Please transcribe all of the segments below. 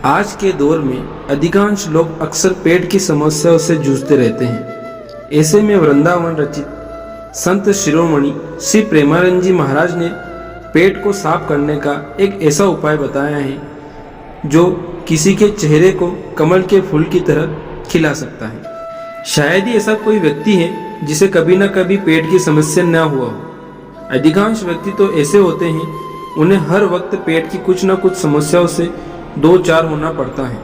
आज के दौर में अधिकांश लोग अक्सर पेट की समस्याओं से जूझते रहते हैं। ऐसे में वृंदावन रचित संत शिरोमणि श्री प्रेमानंद जी महाराज ने पेट को साफ करने का एक ऐसा उपाय बताया है जो किसी के चेहरे को कमल के फूल की तरह खिला सकता है। शायद ही ऐसा कोई व्यक्ति है जिसे कभी न कभी पेट की समस्या न हुआ हो। अधिकांश व्यक्ति तो ऐसे होते हैं, उन्हें हर वक्त पेट की कुछ न कुछ समस्याओं से दो चार होना पड़ता है।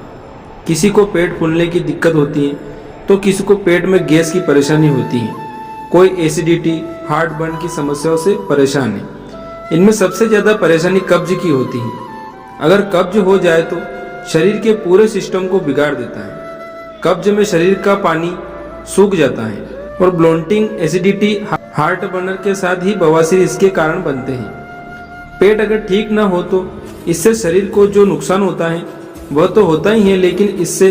किसी को पेट फूलने की दिक्कत होती है तो किसी को पेट में गैस की परेशानी होती है, कोई एसिडिटी हार्ट बर्न की समस्याओं से परेशान है। इनमें सबसे ज़्यादा परेशानी कब्ज की होती है। अगर कब्ज हो जाए तो शरीर के पूरे सिस्टम को बिगाड़ देता है। कब्ज में शरीर का पानी सूख जाता है और ब्लोटिंग, एसिडिटी, हार्ट बर्नर के साथ ही बवासीर इसके कारण बनते हैं। पेट अगर ठीक ना हो तो इससे शरीर को जो नुकसान होता है वह तो होता ही है, लेकिन इससे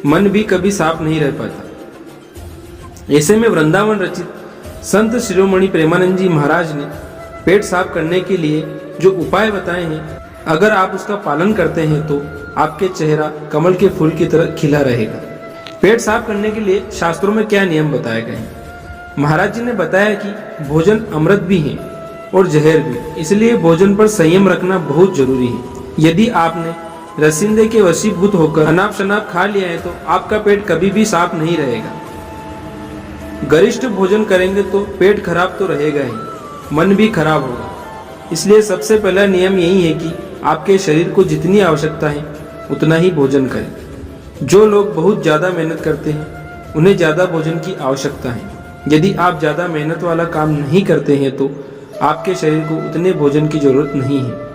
मन भी कभी साफ नहीं रह पाता। ऐसे में वृंदावन रचित संत शिरोमणि प्रेमानंद जी महाराज ने पेट साफ करने के लिए जो उपाय बताए हैं, अगर आप उसका पालन करते हैं तो आपके चेहरा कमल के फूल की तरह खिला रहेगा। पेट साफ करने के लिए शास्त्रों में क्या नियम बताए गए हैं? महाराज जी ने बताया कि भोजन अमृत भी है और जहर भी, इसलिए भोजन पर संयम रखना बहुत जरूरी है। यदि आपने रसिंदे के वशीभूत होकर अनाप शनाप खा लिया है तो आपका पेट कभी भी साफ नहीं रहेगा। गरिष्ठ भोजन करेंगे तो पेट खराब तो रहेगा ही, मन भी खराब होगा। इसलिए सबसे पहला नियम यही है कि आपके शरीर को जितनी आवश्यकता है उतना ही भोजन करें। जो लोग बहुत ज़्यादा मेहनत करते हैं उन्हें ज़्यादा भोजन की आवश्यकता है। यदि आप ज़्यादा मेहनत वाला काम नहीं करते हैं तो आपके शरीर को उतने भोजन की जरूरत नहीं है।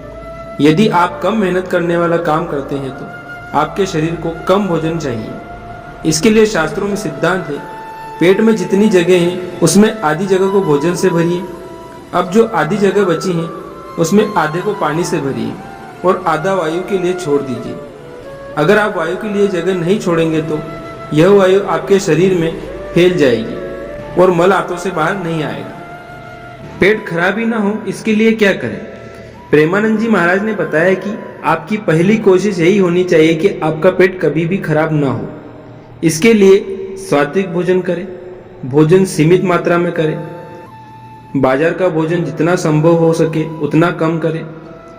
यदि आप कम मेहनत करने वाला काम करते हैं तो आपके शरीर को कम भोजन चाहिए। इसके लिए शास्त्रों में सिद्धांत है, पेट में जितनी जगह है उसमें आधी जगह को भोजन से भरिए। अब जो आधी जगह बची है उसमें आधे को पानी से भरिए और आधा वायु के लिए छोड़ दीजिए। अगर आप वायु के लिए जगह नहीं छोड़ेंगे तो यह वायु आपके शरीर में फैल जाएगी और मल आंतों से बाहर नहीं आएगा। पेट खराब ही ना हो इसके लिए क्या करें? प्रेमानंद जी महाराज ने बताया कि आपकी पहली कोशिश यही होनी चाहिए कि आपका पेट कभी भी खराब ना हो। इसके लिए सात्विक भोजन करें, भोजन सीमित मात्रा में करें, बाजार का भोजन जितना संभव हो सके उतना कम करें,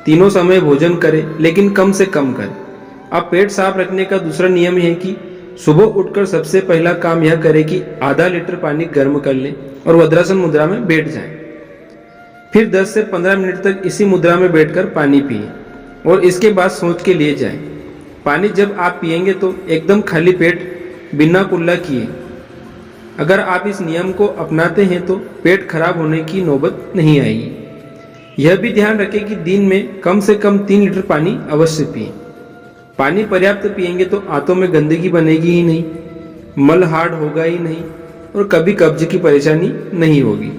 तीनों समय भोजन करें लेकिन कम से कम करें। अब पेट साफ रखने का दूसरा नियम है कि सुबह उठकर सबसे पहला काम यह करें कि आधा लीटर पानी गर्म कर लें और वज्रासन मुद्रा में बैठ जाएं। फिर 10 से 15 मिनट तक इसी मुद्रा में बैठकर पानी पिए और इसके बाद सोच के लिए जाएं। पानी जब आप पिएंगे तो एकदम खाली पेट बिना कुल्ला किए। अगर आप इस नियम को अपनाते हैं तो पेट खराब होने की नौबत नहीं आएगी। यह भी ध्यान रखें कि दिन में कम से कम 3 लीटर पानी अवश्य पिए। पानी पर्याप्त पिएंगे तो आंतों में गंदगी बनेगी ही नहीं, मल हार्ड होगा ही नहीं और कभी कब्ज की परेशानी नहीं होगी।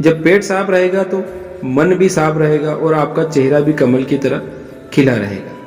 जब पेट साफ रहेगा तो मन भी साफ रहेगा और आपका चेहरा भी कमल की तरह खिला रहेगा।